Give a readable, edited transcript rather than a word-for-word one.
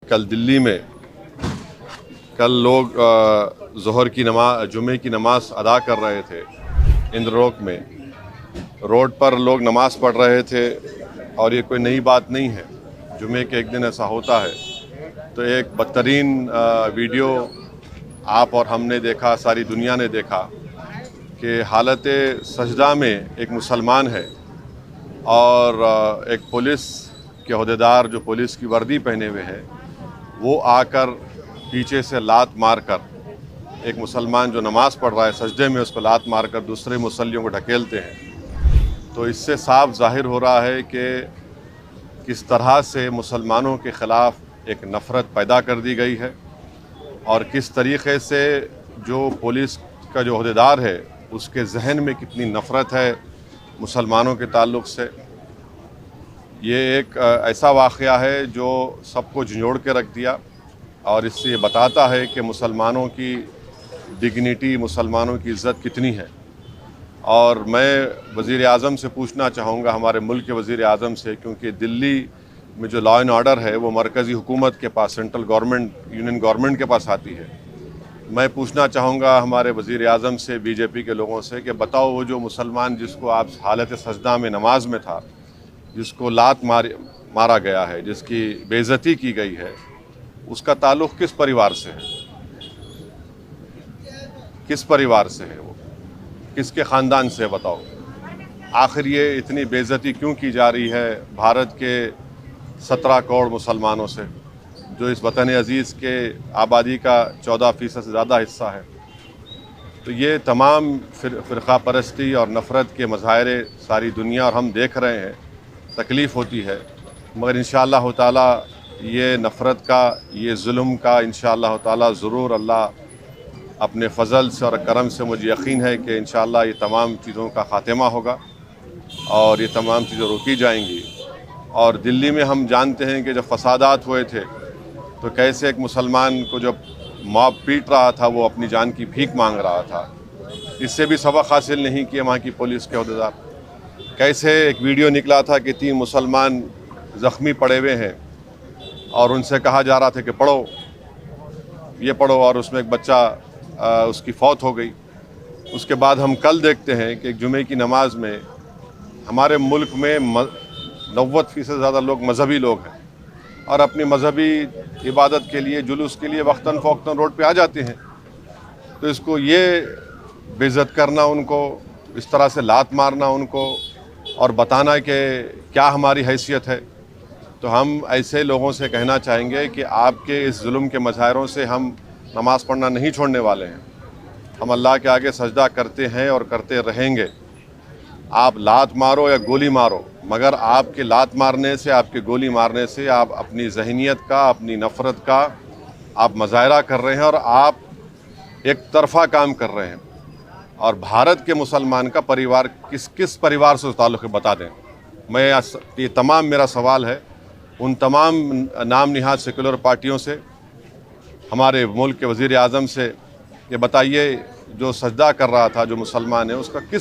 कल दिल्ली में लोग ज़ोहर की नमाज जुमे की नमाज अदा कर रहे थे। इंद्रलोक में रोड पर लोग नमाज़ पढ़ रहे थे और ये कोई नई बात नहीं है। जुमे के एक दिन ऐसा होता है। तो एक बदतरीन वीडियो आप और हमने देखा, सारी दुनिया ने देखा कि हालत सजदा में एक मुसलमान है और एक पुलिस के ओहदेदार जो पुलिस की वर्दी पहने हुए हैं वो आकर पीछे से लात मारकर एक मुसलमान जो नमाज़ पढ़ रहा है सजदे में उसको लात मारकर दूसरे मुसल्लियों को ढकेलते हैं। तो इससे साफ जाहिर हो रहा है कि किस तरह से मुसलमानों के ख़िलाफ़ एक नफ़रत पैदा कर दी गई है और किस तरीक़े से जो पुलिस का जो ओहदेदार है उसके जहन में कितनी नफ़रत है मुसलमानों के ताल्लुक़ से। ये एक ऐसा वाक़या है जो सबको झंझोड़ के रख दिया और इससे ये बताता है कि मुसलमानों की डिग्निटी, मुसलमानों की इज़्ज़त कितनी है। और मैं वज़ीर आज़म से पूछना चाहूँगा, हमारे मुल्क के वज़ीर आज़म से, क्योंकि दिल्ली में जो लॉ एंड ऑर्डर है वो मरकज़ी हुकूमत के पास, सेंट्रल गवर्नमेंट, यूनियन गवर्नमेंट के पास आती है। मैं पूछना चाहूँगा हमारे वज़ीर आज़म से, बीजेपी के लोगों से, कि बताओ वो जो मुसलमान जिसको आप हालत सजदा में नमाज में था, जिसको लात मारा गया है, जिसकी बेइज्जती की गई है, उसका ताल्लुक़ किस परिवार से है? किस परिवार से है वो? किसके ख़ानदान से? बताओ। आखिर ये इतनी बेइज्जती क्यों की जा रही है भारत के 17 करोड़ मुसलमानों से, जो इस वतन अज़ीज़ के आबादी का 14% से ज़्यादा हिस्सा है? तो ये तमाम फ़िरक़ा परस्ती और नफ़रत के मज़ाहिर सारी दुनिया और हम देख रहे हैं, तकलीफ़ होती है। मगर इंशाअल्लाह ताला ये नफ़रत का, ये जुल्म का इंशाअल्लाह ताला ज़रूर अल्लाह अपने फ़ज़ल से और करम से, मुझे यकीन है कि इंशाअल्लाह ये तमाम चीज़ों का ख़ात्मा होगा और ये तमाम चीज़ें रोकी जाएंगी। और दिल्ली में हम जानते हैं कि जब फ़सादात हुए थे तो कैसे एक मुसलमान को जब मॉब पीट रहा था वो अपनी जान की भीख मांग रहा था। इससे भी सबक हासिल नहीं किया वहाँ की पुलिस के ओहदेदार। कैसे एक वीडियो निकला था कि 3 मुसलमान ज़ख्मी पड़े हुए हैं और उनसे कहा जा रहा था कि पढ़ो, ये पढ़ो, और उसमें एक बच्चा उसकी फौत हो गई। उसके बाद हम कल देखते हैं कि एक जुमे की नमाज में हमारे मुल्क में 90% से ज़्यादा लोग मजहबी लोग हैं और अपनी मजहबी इबादत के लिए, जुलूस के लिए वक्तन फ़ौक्तन रोड पे आ जाते हैं। तो इसको ये बेइज्जत करना उनको, इस तरह से लात मारना उनको और बताना कि क्या हमारी हैसियत है, तो हम ऐसे लोगों से कहना चाहेंगे कि आपके इस जुल्म के मज़ाहिरों से हम नमाज़ पढ़ना नहीं छोड़ने वाले हैं। हम अल्लाह के आगे सजदा करते हैं और करते रहेंगे। आप लात मारो या गोली मारो, मगर आपके लात मारने से, आपके गोली मारने से आप अपनी ज़हनियत का, अपनी नफ़रत का आप मुज़ाहरा कर रहे हैं और आप एक तरफ़ा काम कर रहे हैं। और भारत के मुसलमान का परिवार किस परिवार से ताल्लुक़ है बता दें। मैं ये तमाम मेरा सवाल है उन तमाम नाम निहाद सेकुलर पार्टियों से, हमारे मुल्क के वज़ीर आज़म से, ये बताइए जो सजदा कर रहा था जो मुसलमान है उसका किस